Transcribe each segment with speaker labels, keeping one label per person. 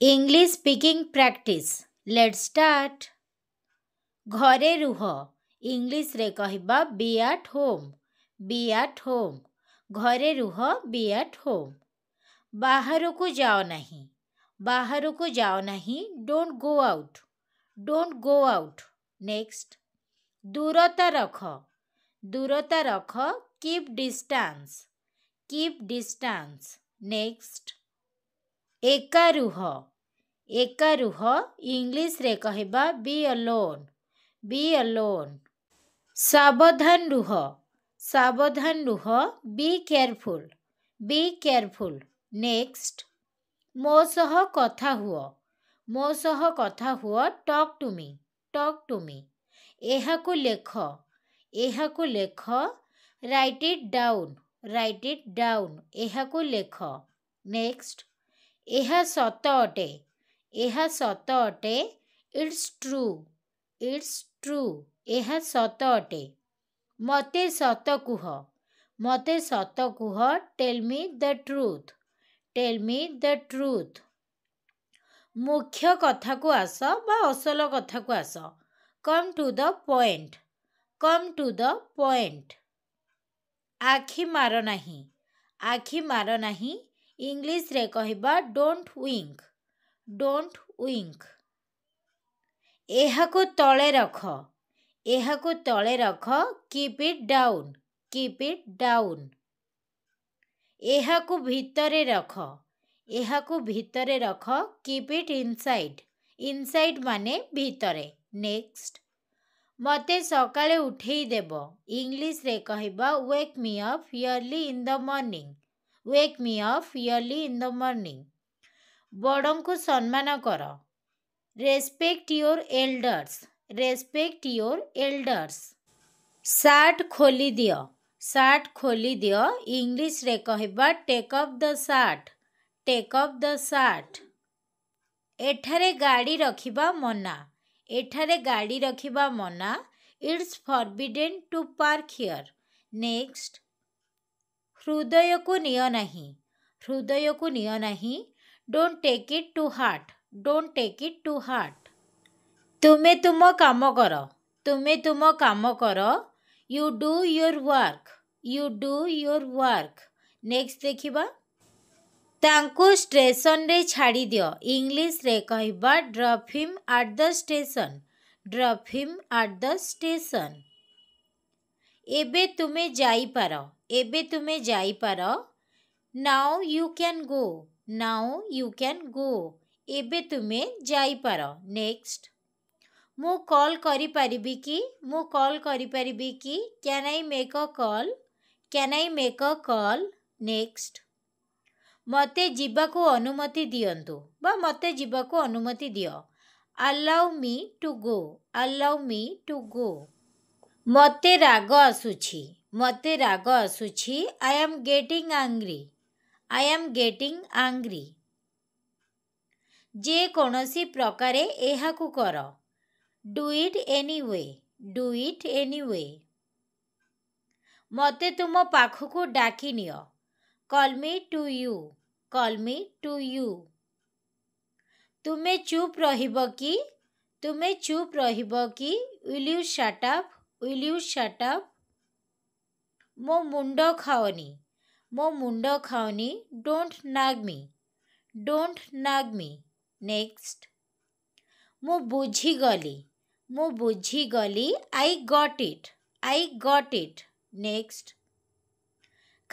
Speaker 1: English speaking practice. Let's start. ଘରେ ରୁହ ଇଂଲିଶରେ କହିବା be at home. be at home. ଘରେ ରୁହ be at home. ବାହାରକୁ ଯାଅ ନାହିଁ ବାହାରକୁ ଯାଅ ନାହିଁ don't go out. don't go out. Next. ଦୂରତା ରଖ keep distance. keep distance. Next. ଏକା ରୁହ ଇଂଲିଶରେ କହିବା be alone. be alone. ସାବଧାନ ରୁହ be careful. be careful. Next. ମୋ ସହ କଥା ହୁଅ talk to me. talk to me. ଏହାକୁ ଲେଖ write it down. write it down. ଏହାକୁ ଲେଖ. Next. ଏହା ସତ ଅଟେ it's true. it's true. ଏହା ସତ ଅଟେ ମୋତେ ସତ କୁହ tell me the truth. tell me the truth. ମୁଖ୍ୟ କଥାକୁ ଆସ ବା ଅସଲ କଥାକୁ ଆସ come to the point. come to the point. ଆଖି ମାର ନାହିଁ ଇଂଲିଶରେ କହିବା don't wink. don't wink. ଏହାକୁ ତଳେ ରଖ keep it down. keep it down. ଏହାକୁ ଭିତରେ ରଖ keep it inside. inside ମାନେ ଭିତରେ. Next. ମୋତେ ସକାଳେ ଉଠେଇ ଦେବ ଇଂଲିଶରେ କହିବା wake me up early in the morning. wake me up early in the morning. ବଡ଼ଙ୍କୁ ସମ୍ମାନ କର respect your elders. respect your elders. Shirt ଖୋଲିଦିଅ ଇଂଲିଶରେ କହିବା take off the shirt. take off the shirt. ଏଠାରେ ଗାଡ଼ି ରଖିବା ମନା it's forbidden to park here. Next. ହୃଦୟକୁ ନିଅ ନାହିଁ don't take it to heart. don't take it to heart. ତୁମେ ତୁମ କାମ କର you do your work. you do your work. Next ଦେଖିବା ତାଙ୍କୁ ଷ୍ଟେସନରେ ଛାଡ଼ିଦିଅ ଇଂଲିଶରେ କହିବା drop him at the station. drop him at the station. ଏବେ ତୁମେ ଯାଇପାର now you can go. now you can go. ଏବେ ତୁମେ ଯାଇପାର. Next. ମୁଁ କଲ୍ କରିପାରିବି କି can I make a call? can I make a call? Next. ମୋତେ ଯିବାକୁ ଅନୁମତି ଦିଅ allow me to go. allow me to go. ମୋତେ ରାଗ ଆସୁଛି I am getting angry. I am getting angry. ଯେକୌଣସି ପ୍ରକାରେ ଏହାକୁ କର do it anyway. do it anyway. ମୋତେ ତୁମ ପାଖକୁ ଡାକି ନିଅ call me to you. call me to you. ତୁମେ ଚୁପ୍ ରହିବ କି will you shut up? will you shut up? ମୋ ମୁଣ୍ଡ ଖାଅନି don't nag me. don't nag me. Next. ମୁଁ ବୁଝିଗଲି I got it. I got it. Next.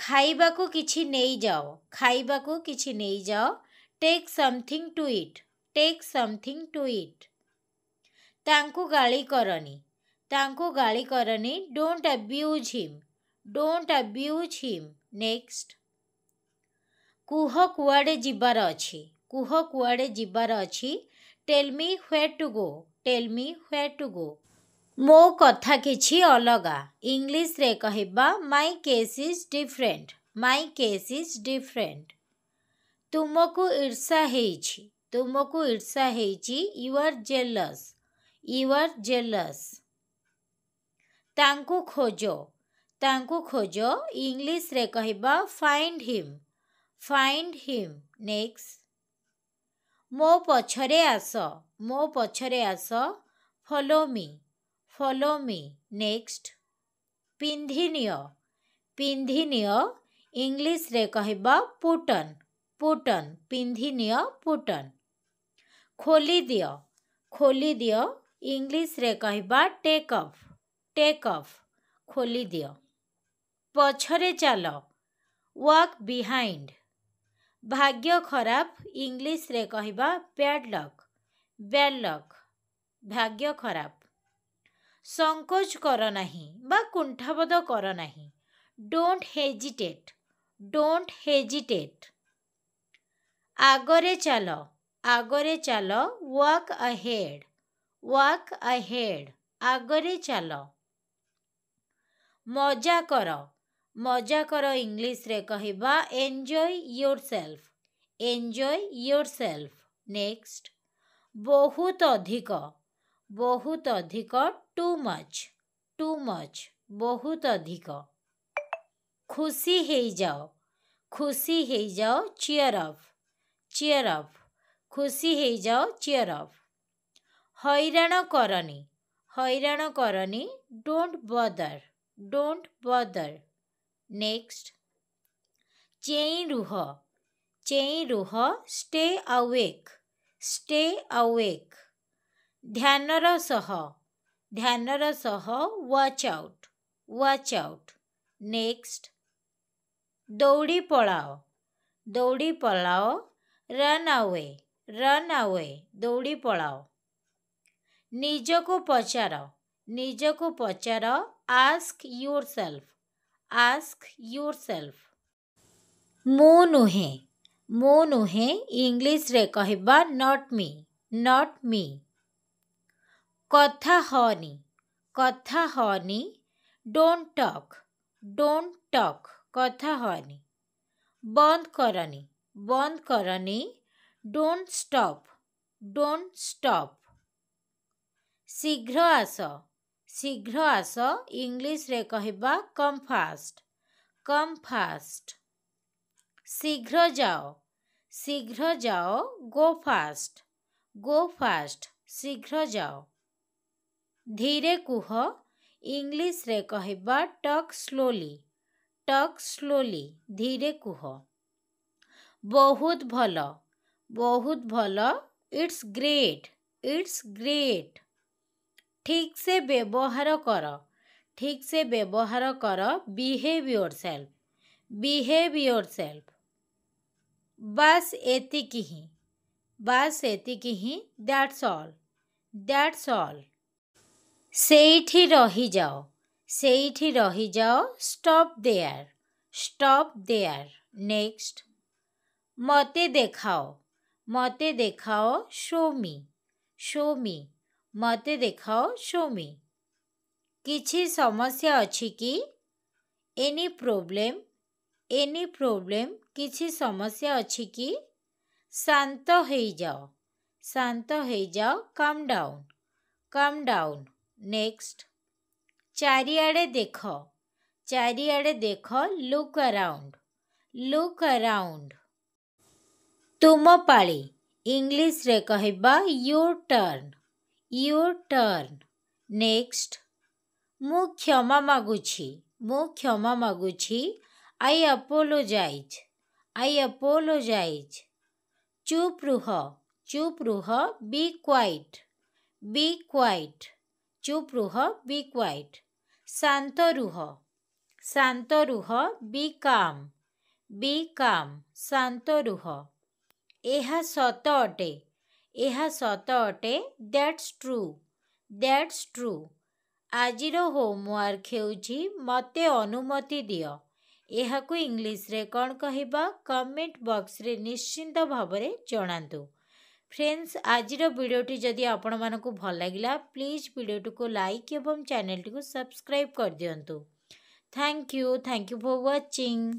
Speaker 1: ଖାଇବାକୁ କିଛି ନେଇଯାଅ take something to eat. take something to eat. ତାଙ୍କୁ ଗାଳି କରନି don't abuse him. don't abuse him. Next. କୁହ କୁଆଡ଼େ ଯିବାର ଅଛି tell me where to go. tell me where to go. ମୋ କଥା କିଛି ଅଲଗା ଇଂଲିଶରେ କହିବା my case is different. my case is different. ତୁମକୁ ଈର୍ଷା ହେଇଛି you are jealous. you are jealous. ତାଙ୍କୁ ଖୋଜ ଇଂଲିଶରେ କହିବା find him. find him. Next. ମୋ ପଛରେ ଆସ ମୋ ପଛରେ ଆସ ଫଲୋ ମି ନେକ୍ସଟ ପିନ୍ଧିନିଅ ପିନ୍ଧିନିଅ ଇଂଲିଶରେ କହିବା ପୁଟନ୍ ପିନ୍ଧିନିଅ ପୁଟନ୍ ଖୋଲିଦିଅ ଇଂଲିଶରେ କହିବା ଟେକ୍ ଅଫ୍ ଖୋଲିଦିଅ ପଛରେ ଚାଲ ୱାକ୍ ବିହାଇଣ୍ଡ ଭାଗ୍ୟ ଖରାପ ଇଂଲିଶରେ କହିବା ବ୍ୟାଡ୍ ଲକ୍ ଭାଗ୍ୟ ଖରାପ ସଂକୋଚ କର ନାହିଁ ବା କୁଣ୍ଠାବୋଧ କର ନାହିଁ ଡୋଣ୍ଟ ହେଜିଟେଟ୍ ଆଗରେ ଚାଲ ୱାକ୍ ଆହେଡ୍ ଆଗରେ ଚାଲ ମଜା କର ଇଂଲିଶରେ କହିବା ଏନ୍ଜୟ ୟୋରସେଲ୍ଫ ନେକ୍ସଟ ବହୁତ ଅଧିକ ଟୁ ମଚ୍ ବହୁତ ଅଧିକ ଖୁସି ହେଇଯାଅ ଚିୟର ଅଫ୍ ଖୁସି ହେଇଯାଅ ଚିୟର ଅଫ୍ ହଇରାଣ କରନି ଡୋଣ୍ଟ ବଦର ନେକ୍ସଟ ଚେଇଁ ରୁହ ଷ୍ଟେ ଆୱେକ୍ ଧ୍ୟାନର ସହ ୱାଚ୍ ଆଉଟ୍ ନେକ୍ସଟ ଦୌଡ଼ି ପଳାଅ ରନ୍ ଆୱେ ଦୌଡ଼ି ପଳାଅ ନିଜକୁ ପଚାର ଆସ୍କ ୟୁରସେଲ୍ଫ ମୁଁ ନୁହେଁ ଇଂଲିଶରେ କହିବା ନଟ୍ ମି କଥା ହଅନି ଡୋଣ୍ଟ ଟକ୍ କଥା ହଅନି ବନ୍ଦ କରନି ଡୋଣ୍ଟ ଷ୍ଟପ୍ ଶୀଘ୍ର ଆସ ଇଂଲିଶରେ କହିବା କମ୍ ଫାଷ୍ଟ ଶୀଘ୍ର ଯାଅ ଗୋ ଫାଷ୍ଟ ଶୀଘ୍ର ଯାଅ ଧୀରେ କୁହ ଇଂଲିଶରେ କହିବା ଟକ୍ ସ୍ଲୋଲି ଧୀରେ କୁହ ବହୁତ ଭଲ ଇଟ୍ସ ଗ୍ରେଟ୍ ଠିକ୍ ସେ ବ୍ୟବହାର କର ବିହେଭ୍ ୟୋରସେଲ୍ଫ ବାସ୍ ଏତିକି ହିଁ ଦ୍ୟାଟ୍ସ ଅଲ୍ ସେଇଠି ରହିଯାଅ ଷ୍ଟପ୍ ଦେୟାର ନେକ୍ସଟ ମତେ ଦେଖାଅ ଶୋ ମି ମତେ ଦେଖାଅ ଶୋ ମି କିଛି ସମସ୍ୟା ଅଛି କି ଏନି ପ୍ରୋବ୍ଲେମ୍ କିଛି ସମସ୍ୟା ଅଛି କି ଶାନ୍ତ ହେଇଯାଅ କାମ୍ ଡାଉନ୍ ନେକ୍ସଟ ଚାରିଆଡ଼େ ଦେଖ ଲୁକ୍ ଆରାଉଣ୍ଡ ତୁମ ପାଳି ଇଂଲିଶରେ କହିବା ୟୋର୍ ଟର୍ନ ନେକ୍ସଟ ମୁଁ କ୍ଷମା ମାଗୁଛି ଆଇ ଆପୋଲୋଜାଇଜ୍ ଚୁପ୍ ରୁହ ବି କ୍ୱାଇଟ୍ ଚୁପ୍ ରୁହ ବି କ୍ୱାଇଟ୍ ଶାନ୍ତ ରୁହ ବି କାମ୍ ଶାନ୍ତ ରୁହ ଏହା ସତ ଅଟେ ଦ୍ୟାଟ୍ସ ଟ୍ରୁ ଆଜିର ହୋମୱାର୍କ ହେଉଛି ମୋତେ ଅନୁମତି ଦିଅ ଏହାକୁ ଇଂଲିଶରେ କ'ଣ କହିବା କମେଣ୍ଟ ବକ୍ସରେ ନିଶ୍ଚିନ୍ତ ଭାବରେ ଜଣାନ୍ତୁ फ्रेंड्स आजिर वीडियोटी जदि आपंक भल लगा प्लीज वीडियोटी को लाइक एवं चैनल टी को सब्सक्राइब कर दिंतु थैंक यू फॉर वाचिंग।